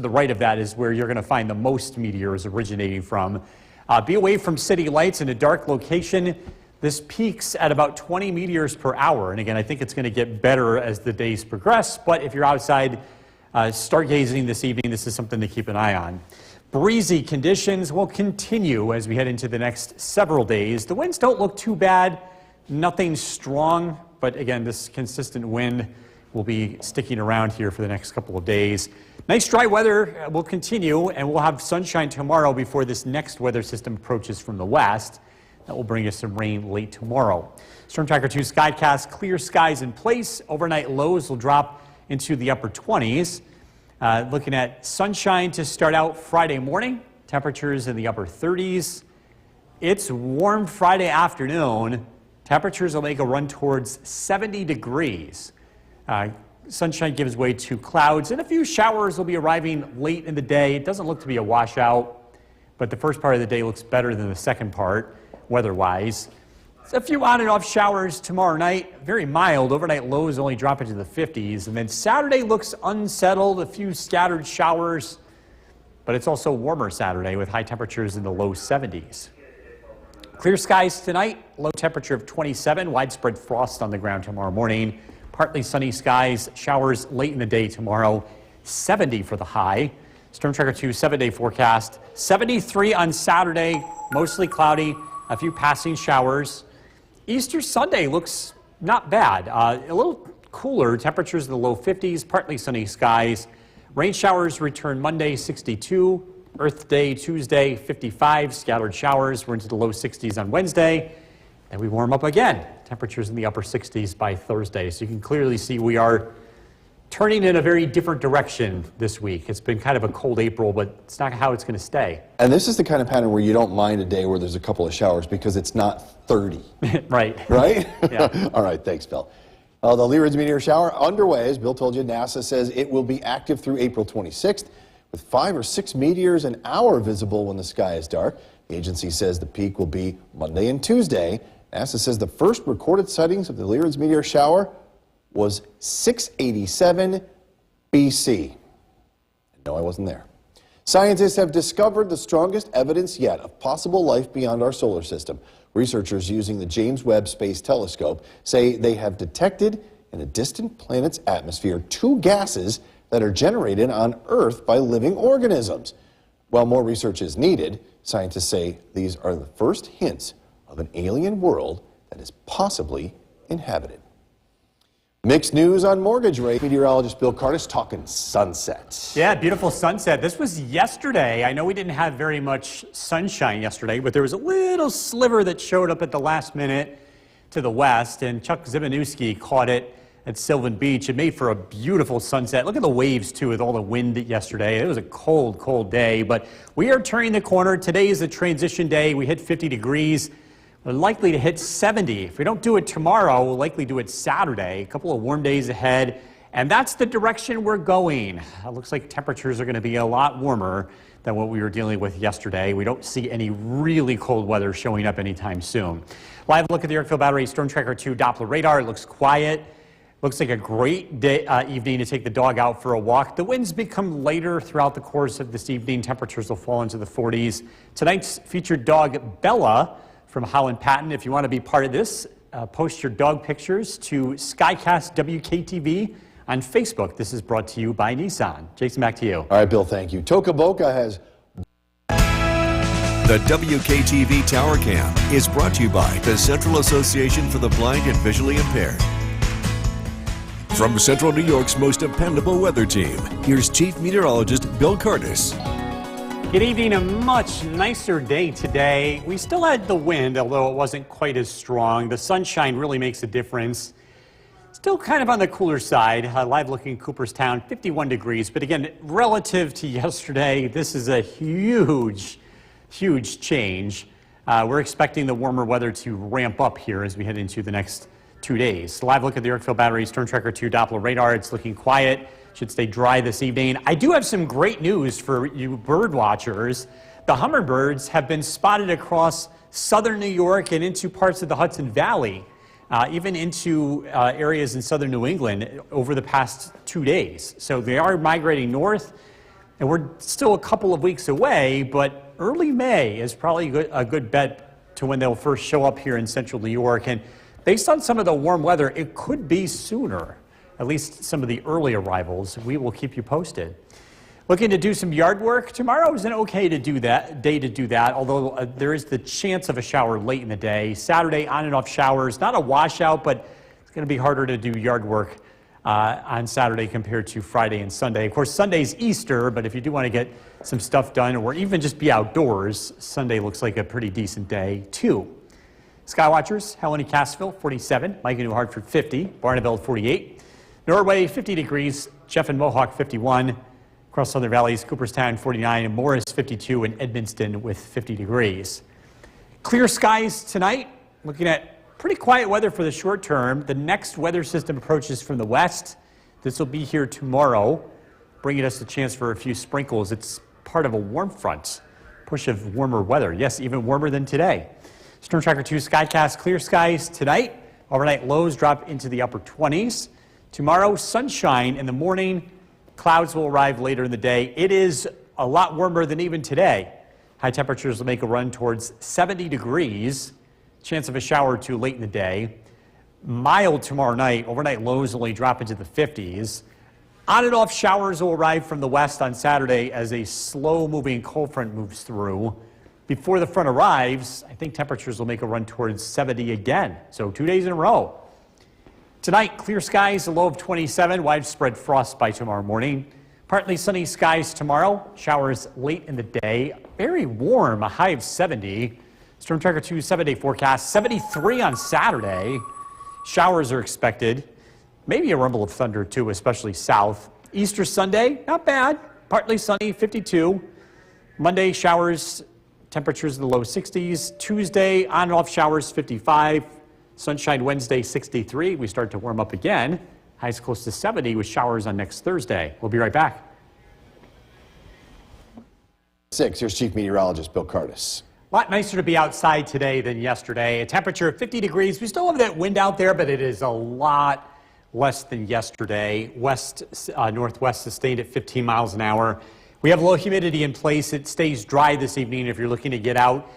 right of that is where you're going to find the most meteors originating from. Be away from city lights in a dark location. This peaks at about 20 meteors per hour. And again, I think it's going to get better as the days progress. But if you're outside stargazing this evening, this is something to keep an eye on. Breezy conditions will continue as we head into the next several days. The winds don't look too bad. Nothing strong. But again, this consistent wind will be sticking around here for the next couple of days. Nice dry weather will continue, and we'll have sunshine tomorrow before this next weather system approaches from the west. That will bring us some rain late tomorrow. Storm Tracker 2 Skycast, clear skies in place. Overnight lows will drop into the upper 20s. Looking at sunshine to start out Friday morning. Temperatures in the upper 30s. It's warm Friday afternoon. Temperatures will make a run towards 70 degrees. Sunshine gives way to clouds, and a few showers will be arriving late in the day. It doesn't look to be a washout, but the first part of the day looks better than the second part, weather-wise. A few on and off showers tomorrow night, very mild. Overnight lows only drop into the 50s, and then Saturday looks unsettled, a few scattered showers, but it's also warmer Saturday with high temperatures in the low 70s. Clear skies tonight, low temperature of 27, widespread frost on the ground tomorrow morning. Partly sunny skies, showers late in the day tomorrow, 70 for the high. Storm Tracker 2 7-day forecast, 73 on Saturday, mostly cloudy, a few passing showers. Easter Sunday looks not bad, a little cooler, temperatures in the low 50s, partly sunny skies. Rain showers return Monday, 62. Earth Day Tuesday, 55, scattered showers. We're into the low 60s on Wednesday. And we warm up again. Temperatures in the upper 60s by Thursday. So you can clearly see we are turning in a very different direction this week. It's been kind of a cold April, but it's not how it's going to stay. And this is the kind of pattern where you don't mind a day where there's a couple of showers because it's not 30. Right. Right? Yeah. All right, thanks, Bill. The Lyrid's meteor shower underway. As Bill told you, NASA says it will be active through April 26th, with 5 or 6 meteors an hour visible when the sky is dark. The agency says the peak will be Monday and Tuesday. NASA says the first recorded sightings of the Lyrid's meteor shower was 687 BC. No, I wasn't there. Scientists have discovered the strongest evidence yet of possible life beyond our solar system. Researchers using the James Webb Space Telescope say they have detected in a distant planet's atmosphere 2 gases that are generated on Earth by living organisms. While more research is needed, scientists say these are the first hints of an alien world that is possibly inhabited. Mixed news on mortgage rate. Meteorologist Bill Curtis talking sunset. Yeah, beautiful sunset. This was yesterday. I know we didn't have very much sunshine yesterday, but there was a little sliver that showed up at the last minute to the west, and Chuck Zibanewski caught it at Sylvan Beach. It made for a beautiful sunset. Look at the waves, too, with all the wind yesterday. It was a cold, cold day, but we are turning the corner. Today is a transition day. We hit 50 degrees. We're likely to hit 70. If we don't do it tomorrow, we'll likely do it Saturday. A couple of warm days ahead, and that's the direction we're going. It looks like temperatures are going to be a lot warmer than what we were dealing with yesterday. We don't see any really cold weather showing up anytime soon. Live look at the Yorkville Battery Storm Tracker 2 Doppler radar. It looks quiet. Looks like a great day, evening to take the dog out for a walk. The winds become lighter throughout the course of this evening. Temperatures will fall into the 40s. Tonight's featured dog, Bella, from Holland Patton. If you want to be part of this, post your dog pictures to Skycast WKTV on Facebook. This is brought to you by Nissan. Jason, back to you. All right, Bill, thank you. Toca Boca has... The WKTV Tower Cam is brought to you by the Central Association for the Blind and Visually Impaired. From Central New York's most dependable weather team, here's Chief Meteorologist Bill Curtis. Good evening. A much nicer day today. We still had the wind, although it wasn't quite as strong. The sunshine really makes a difference. Still kind of on the cooler side. Live looking Cooperstown, 51 degrees. But again, relative to yesterday, this is a huge change. We're expecting the warmer weather to ramp up here as we head into the next 2 days. Live look at the Yorkville Battery Storm Tracker 2 Doppler radar. It's looking quiet. Should stay dry this evening. I do have some great news for you bird watchers. The hummingbirds have been spotted across southern New York and into parts of the Hudson Valley, even into areas in southern New England over the past 2 days. So they are migrating north, and we're still a couple of weeks away, but early May is probably a good bet to when they'll first show up here in central New York. And based on some of the warm weather, it could be sooner. At least some of the early arrivals. We will keep you posted. Looking to do some yard work. Tomorrow is an okay day to do that, although there is the chance of a shower late in the day. Saturday, on and off showers. Not a washout, but it's going to be harder to do yard work on Saturday compared to Friday and Sunday. Of course, Sunday's Easter, but if you do want to get some stuff done or even just be outdoors, Sunday looks like a pretty decent day, too. Skywatchers, Helena Cassville, 47. Micah New Hartford, 50. Barneveld, 48. Norway, 50 degrees. Jeff and Mohawk, 51. Across Southern Valleys, Cooperstown, 49. And Morris, 52. And Edmonston with 50 degrees. Clear skies tonight. Looking at pretty quiet weather for the short term. The next weather system approaches from the west. This will be here tomorrow, bringing us a chance for a few sprinkles. It's part of a warm front. Push of warmer weather. Yes, even warmer than today. Storm Tracker 2 Skycast, clear skies tonight. Overnight lows drop into the upper 20s. Tomorrow, sunshine in the morning. Clouds will arrive later in the day. It is a lot warmer than even today. High temperatures will make a run towards 70 degrees. Chance of a shower or two late in the day. Mild tomorrow night. Overnight lows only drop into the 50s. On and off showers will arrive from the west on Saturday as a slow-moving cold front moves through. Before the front arrives, I think temperatures will make a run towards 70 again. So 2 days in a row. Tonight, clear skies, a low of 27, widespread frost by tomorrow morning. Partly sunny skies tomorrow, showers late in the day. Very warm, a high of 70. Storm Tracker 2 7-day forecast, 73 on Saturday. Showers are expected. Maybe a rumble of thunder too, especially south. Easter Sunday, not bad. Partly sunny, 52. Monday, showers, temperatures in the low 60s. Tuesday, on and off showers, 55. Sunshine Wednesday, 63. We start to warm up again. Highs close to 70 with showers on next Thursday. We'll be right back. 6, here's Chief Meteorologist Bill Curtis. A lot nicer to be outside today than yesterday. A temperature of 50 degrees. We still have that wind out there, but it is a lot less than yesterday. Northwest sustained at 15 miles an hour. We have low humidity in place. It stays dry this evening if you're looking to get out.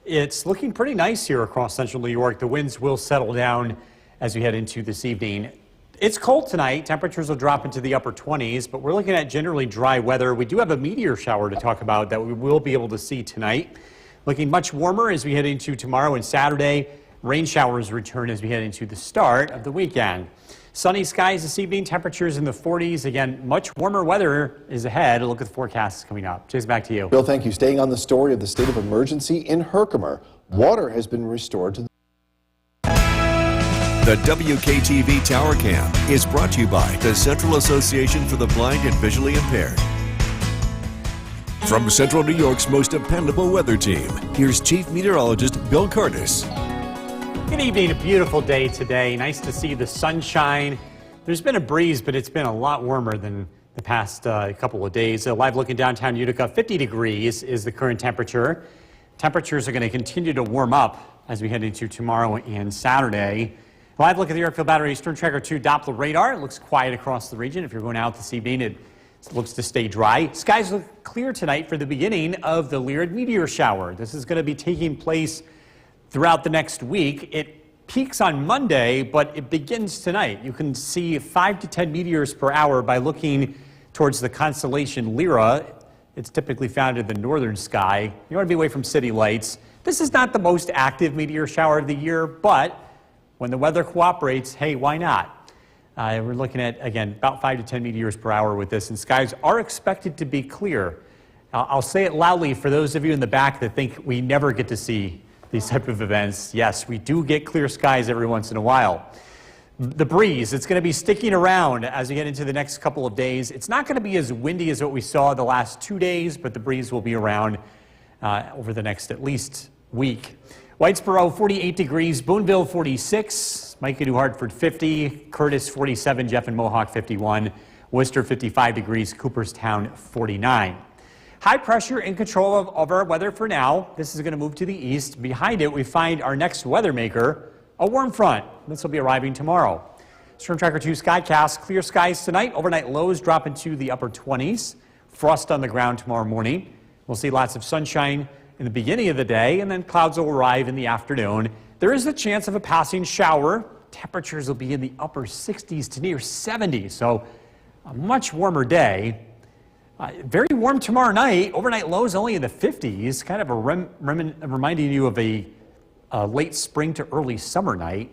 It's looking pretty nice here across central New York. The winds will settle down as we head into this evening. It's cold tonight. Temperatures will drop into the upper 20s, but we're looking at generally dry weather. We do have a meteor shower to talk about that we will be able to see tonight. Looking much warmer as we head into tomorrow and Saturday. Rain showers return as we head into the start of the weekend. Sunny skies this evening, temperatures in the 40s. Again, much warmer weather is ahead. A look at the forecasts coming up. Jason, back to you. Bill, thank you. Staying on the story of the state of emergency in Herkimer, water has been restored to The WKTV Tower Cam is brought to you by the Central Association for the Blind and Visually Impaired. From Central New York's most dependable weather team, here's Chief Meteorologist Bill Curtis. Good evening, a beautiful day today. Nice to see the sunshine. There's been a breeze, but it's been a lot warmer than the past couple of days. A live look in downtown Utica, 50 degrees is the current temperature. Temperatures are going to continue to warm up as we head into tomorrow and Saturday. Live look at the Yorkville Battery Storm Tracker 2 Doppler radar. It looks quiet across the region. If you're going out this evening, it looks to stay dry. Skies look clear tonight for the beginning of the Lyrid meteor shower. This is going to be taking place throughout the next week. It peaks on Monday, but it begins tonight. You can see 5 to 10 meteors per hour by looking towards the constellation Lyra. It's typically found in the northern sky. You want to be away from city lights. This is not the most active meteor shower of the year, but when the weather cooperates, hey, why not? We're looking at, again, about 5 to 10 meteors per hour with this, and skies are expected to be clear. I'll say it loudly for those of you in the back that think we never get to see these type of events. Yes, we do get clear skies every once in a while. The breeze, it's going to be sticking around as we get into the next couple of days. It's not going to be as windy as what we saw the last 2 days, but the breeze will be around over the next at least week. Whitesboro, 48 degrees. Boonville, 46. Micah, New Hartford, 50. Curtis, 47. Jeff and Mohawk, 51. Worcester, 55 degrees. Cooperstown, 49. High pressure in control of our weather for now. This is going to move to the east. Behind it, we find our next weather maker, a warm front. This will be arriving tomorrow. Storm Tracker 2 Skycast, clear skies tonight. Overnight lows drop into the upper 20s. Frost on the ground tomorrow morning. We'll see lots of sunshine in the beginning of the day, and then clouds will arrive in the afternoon. There is a chance of a passing shower. Temperatures will be in the upper 60s to near 70s, so a much warmer day. Very warm tomorrow night. Overnight lows only in the 50s, kind of reminding you of a late spring to early summer night.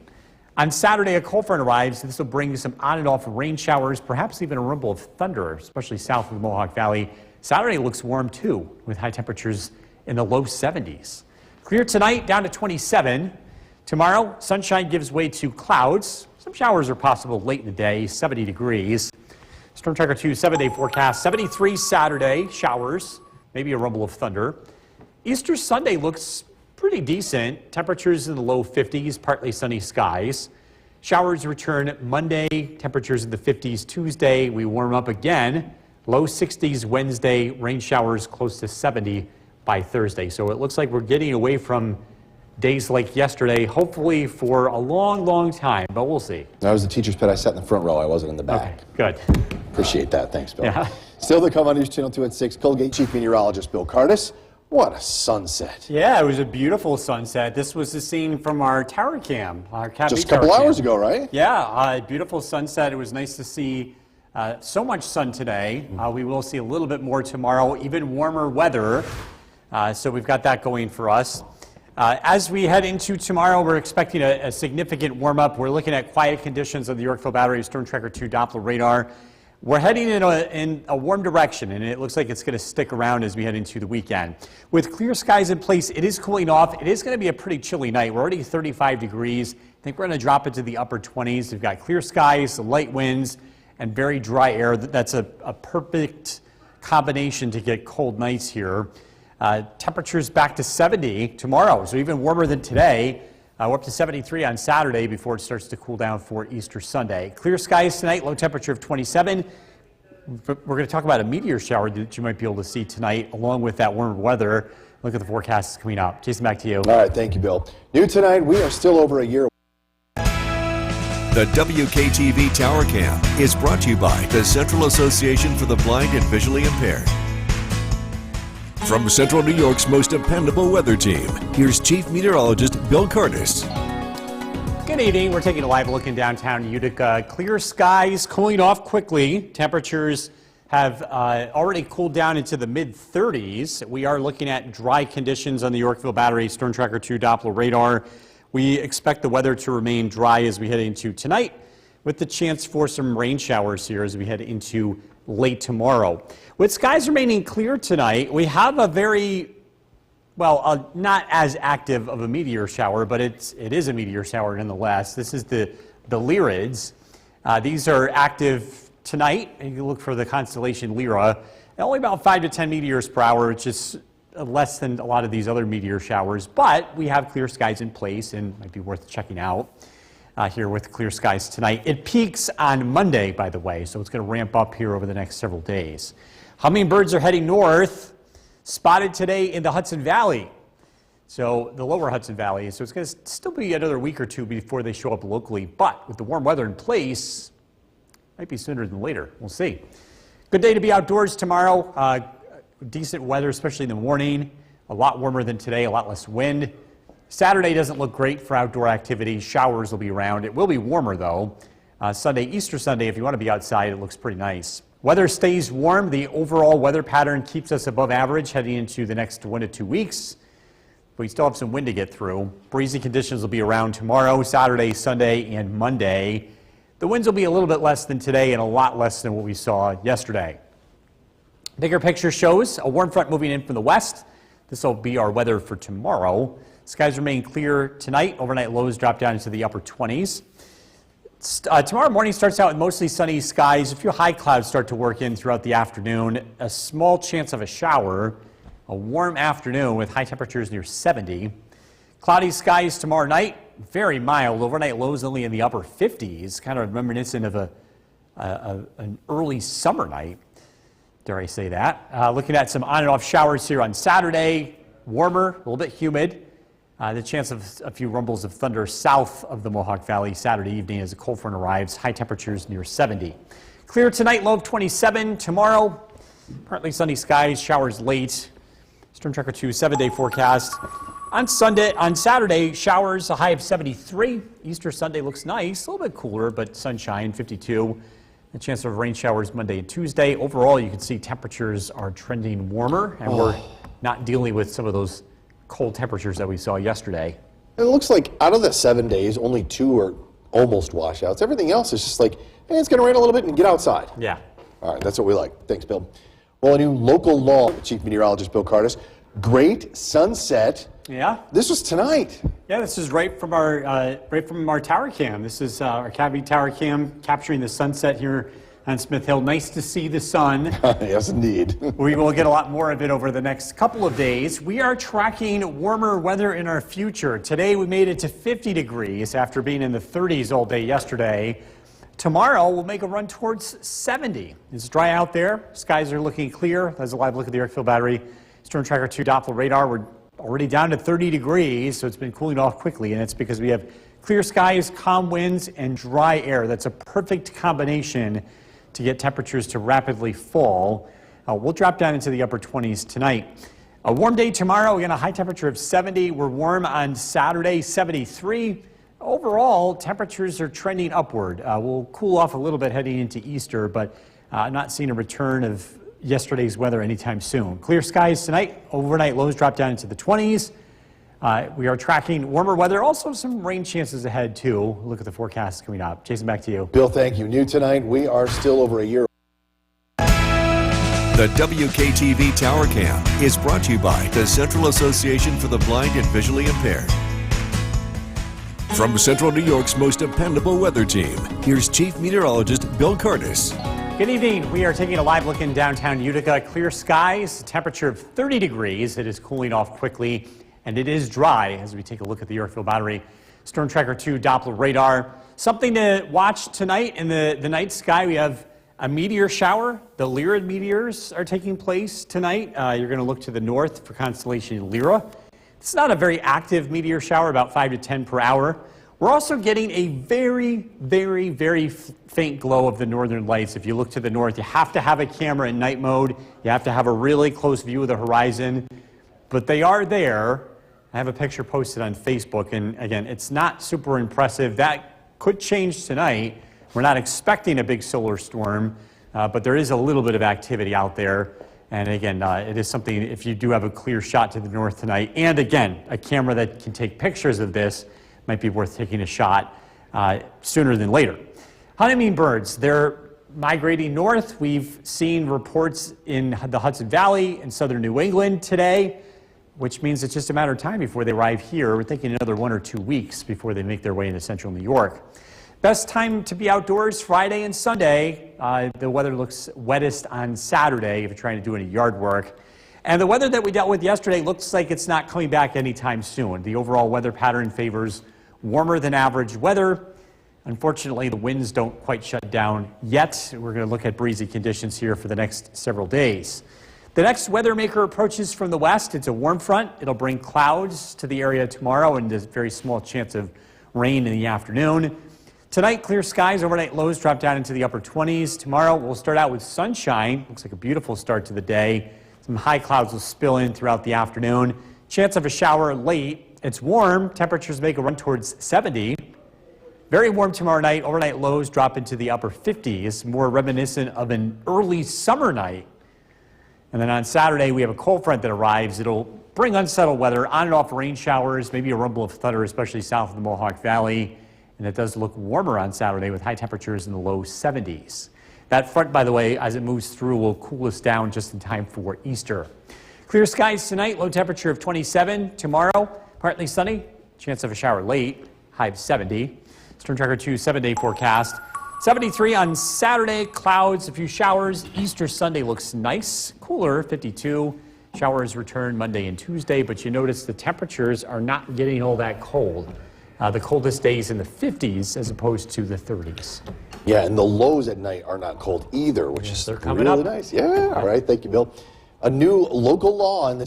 On Saturday, a cold front arrives. This will bring some on and off rain showers, perhaps even a rumble of thunder, especially south of the Mohawk Valley. Saturday looks warm too, with high temperatures in the low 70s. Clear tonight, down to 27. Tomorrow, sunshine gives way to clouds. Some showers are possible late in the day, 70 degrees. Storm Tracker 2 7-day forecast, 73 Saturday, showers, maybe a rumble of thunder. Easter Sunday looks pretty decent. Temperatures in the low 50s, partly sunny skies. Showers return Monday, temperatures in the 50s. Tuesday, we warm up again. Low 60s Wednesday, rain showers close to 70 by Thursday. So it looks like we're getting away from days like yesterday, hopefully for a long, long time, but we'll see. I was the teacher's pet. I sat in the front row. I wasn't in the back. Okay, good. Appreciate that. Thanks, Bill. Yeah. Still to come on News Channel 2 at 6, Colgate Chief Meteorologist Bill Curtis. What a sunset. Yeah, it was a beautiful sunset. This was the scene from our tower cam, our Cat Just a B tower couple cam. hours ago, right? Yeah, beautiful sunset. It was nice to see so much sun today. We will see a little bit more tomorrow, even warmer weather. So we've got that going for us. As we head into tomorrow, we're expecting a significant warm-up. We're looking at quiet conditions of the Yorkville Battery Storm Tracker 2 Doppler radar. We're heading in a warm direction, and it looks like it's going to stick around as we head into the weekend. With clear skies in place, it is cooling off. It is going to be a pretty chilly night. We're already 35 degrees. I think we're going to drop into the upper 20s. We've got clear skies, light winds, and very dry air. That's a perfect combination to get cold nights here. Temperatures back to 70 tomorrow, so even warmer than today. We're up to 73 on Saturday before it starts to cool down for Easter Sunday. Clear skies tonight, low temperature of 27. We're going to talk about a meteor shower that you might be able to see tonight, along with that warmer weather. Look at the forecasts coming up. Jason, back to you. All right, thank you, Bill. New tonight, we are still over a year. The WKTV Tower Cam is brought to you by the Central Association for the Blind and Visually Impaired. From Central New York's most dependable weather team, here's Chief Meteorologist Bill Curtis. Good evening. We're taking a live look in downtown Utica. Clear skies, cooling off quickly. Temperatures have already cooled down into the mid-30s. We are looking at dry conditions on the Yorkville Battery Storm Tracker 2 Doppler radar. We expect the weather to remain dry as we head into tonight, with the chance for some rain showers here as we head into late tomorrow. With skies remaining clear tonight, we have a very, well, not as active of a meteor shower, but it is a meteor shower nonetheless. This is the Lyrids. These are active tonight, and you can look for the constellation Lyra. Only about 5 to 10 meteors per hour, which is less than a lot of these other meteor showers, but we have clear skies in place and might be worth checking out. Here with clear skies tonight. It peaks on Monday, by the way, so it's going to ramp up here over the next several days. Hummingbirds are heading north, spotted today in the Hudson Valley. So the lower Hudson Valley, so it's going to still be another week or two before they show up locally, but with the warm weather in place, might be sooner than later. We'll see. Good day to be outdoors tomorrow. Decent weather, especially in the morning. A lot warmer than today, a lot less wind. Saturday doesn't look great for outdoor activity. Showers will be around. It will be warmer, though. Sunday, Easter Sunday, if you want to be outside, it looks pretty nice. Weather stays warm. The overall weather pattern keeps us above average heading into the next 1 to 2 weeks. But we still have some wind to get through. Breezy conditions will be around tomorrow, Saturday, Sunday, and Monday. The winds will be a little bit less than today and a lot less than what we saw yesterday. Bigger picture shows a warm front moving in from the west. This will be our weather for tomorrow. Skies remain clear tonight. Overnight lows drop down into the upper 20s. Tomorrow morning starts out with mostly sunny skies. A few high clouds start to work in throughout the afternoon. A small chance of a shower. A warm afternoon with high temperatures near 70. Cloudy skies tomorrow night. Very mild. Overnight lows only in the upper 50s. Kind of reminiscent of an early summer night. Dare I say that. Looking at some on and off showers here on Saturday. Warmer, a little bit humid. The chance of a few rumbles of thunder south of the Mohawk Valley Saturday evening as a cold front arrives. High temperatures near 70. Clear tonight, low of 27. Tomorrow, partly sunny skies, showers late. Storm Tracker 2 7-day forecast. On Saturday, showers, a high of 73. Easter Sunday looks nice, a little bit cooler, but sunshine, 52. A chance of rain showers Monday and Tuesday. Overall, you can see temperatures are trending warmer, and we're not dealing with some of those cold temperatures that we saw yesterday. It looks like out of the 7 days, only 2 are almost washouts. Everything else is just like, hey, it's going to rain a little bit and get outside. Yeah. All right, that's what we like. Thanks, Bill. Well, a new local law, Chief Meteorologist Bill Curtis. Great sunset. Yeah. This was tonight. Yeah, this is right from our tower cam. This is our Cavity Tower cam capturing the sunset here on Smith Hill. Nice to see the sun. Yes, indeed. We will get a lot more of it over the next couple of days. We are tracking warmer weather in our future. Today we made it to 50 degrees after being in the 30s all day yesterday. Tomorrow we'll make a run towards 70. It's dry out there. Skies are looking clear. That's a live look at the Yorkville Battery Storm Tracker 2 Doppler radar. We're already down to 30 degrees, so it's been cooling off quickly, and it's because we have clear skies, calm winds, and dry air. That's a perfect combination to get temperatures to rapidly fall. We'll drop down into the upper 20s tonight. A warm day tomorrow, again a high temperature of 70. We're warm on Saturday, 73. Overall, temperatures are trending upward. We'll cool off a little bit heading into Easter, but I'm not seeing a return of yesterday's weather anytime soon. Clear skies tonight. Overnight lows drop down into the 20s. We are tracking warmer weather, also some rain chances ahead too. Look at the forecast coming up. Jason, back to you. Bill, thank you. New tonight, we are still over a year. The WKTV Tower Cam is brought to you by the Central Association for the Blind and Visually Impaired. From Central New York's most dependable weather team, here's Chief Meteorologist Bill Curtis. Good evening. We are taking a live look in downtown Utica. Clear skies, temperature of 30 degrees. It is cooling off quickly, and it is dry as we take a look at the Yorkville Battery Storm Tracker 2 Doppler radar. Something to watch tonight in the night sky. We have a meteor shower. The Lyrid meteors are taking place tonight. You're going to look to the north for constellation Lyra. It's not a very active meteor shower, about 5 to 10 per hour. We're also getting a very, very, very faint glow of the northern lights. If you look to the north, you have to have a camera in night mode. You have to have a really close view of the horizon. But they are there. I have a picture posted on Facebook, and again, it's not super impressive. That could change tonight. We're not expecting a big solar storm, but there is a little bit of activity out there. And again, it is something, if you do have a clear shot to the north tonight, and again, a camera that can take pictures of this, might be worth taking a shot sooner than later. Honeymeen birds, they're migrating north. We've seen reports in the Hudson Valley and southern New England today, which means it's just a matter of time before they arrive here. We're thinking another 1 or 2 weeks before they make their way into central New York. Best time to be outdoors, Friday and Sunday. The weather looks wettest on Saturday if you're trying to do any yard work. And the weather that we dealt with yesterday looks like it's not coming back anytime soon. The overall weather pattern favors warmer than average weather. Unfortunately, the winds don't quite shut down yet. We're going to look at breezy conditions here for the next several days. The next weather maker approaches from the west. It's a warm front. It'll bring clouds to the area tomorrow, and there's a very small chance of rain in the afternoon. Tonight, clear skies. Overnight lows drop down into the upper 20s. Tomorrow, we'll start out with sunshine. Looks like a beautiful start to the day. Some high clouds will spill in throughout the afternoon. Chance of a shower late. It's warm. Temperatures make a run towards 70. Very warm tomorrow night. Overnight lows drop into the upper 50s, more reminiscent of an early summer night. And then on Saturday, we have a cold front that arrives. It'll bring unsettled weather, on and off rain showers, maybe a rumble of thunder, especially south of the Mohawk Valley. And it does look warmer on Saturday with high temperatures in the low 70s. That front, by the way, as it moves through, will cool us down just in time for Easter. Clear skies tonight, low temperature of 27. Tomorrow, partly sunny, chance of a shower late, high of 70. Storm Tracker 2 7-day forecast. 73 on Saturday, clouds, a few showers. Easter Sunday looks nice, cooler, 52. Showers return Monday and Tuesday, but you notice the temperatures are not getting all that cold. The coldest days in the 50s as opposed to the 30s. Yeah, and the lows at night are not cold either, which is they're coming really up. nice. Yeah, all right, thank you, Bill. A new local law in the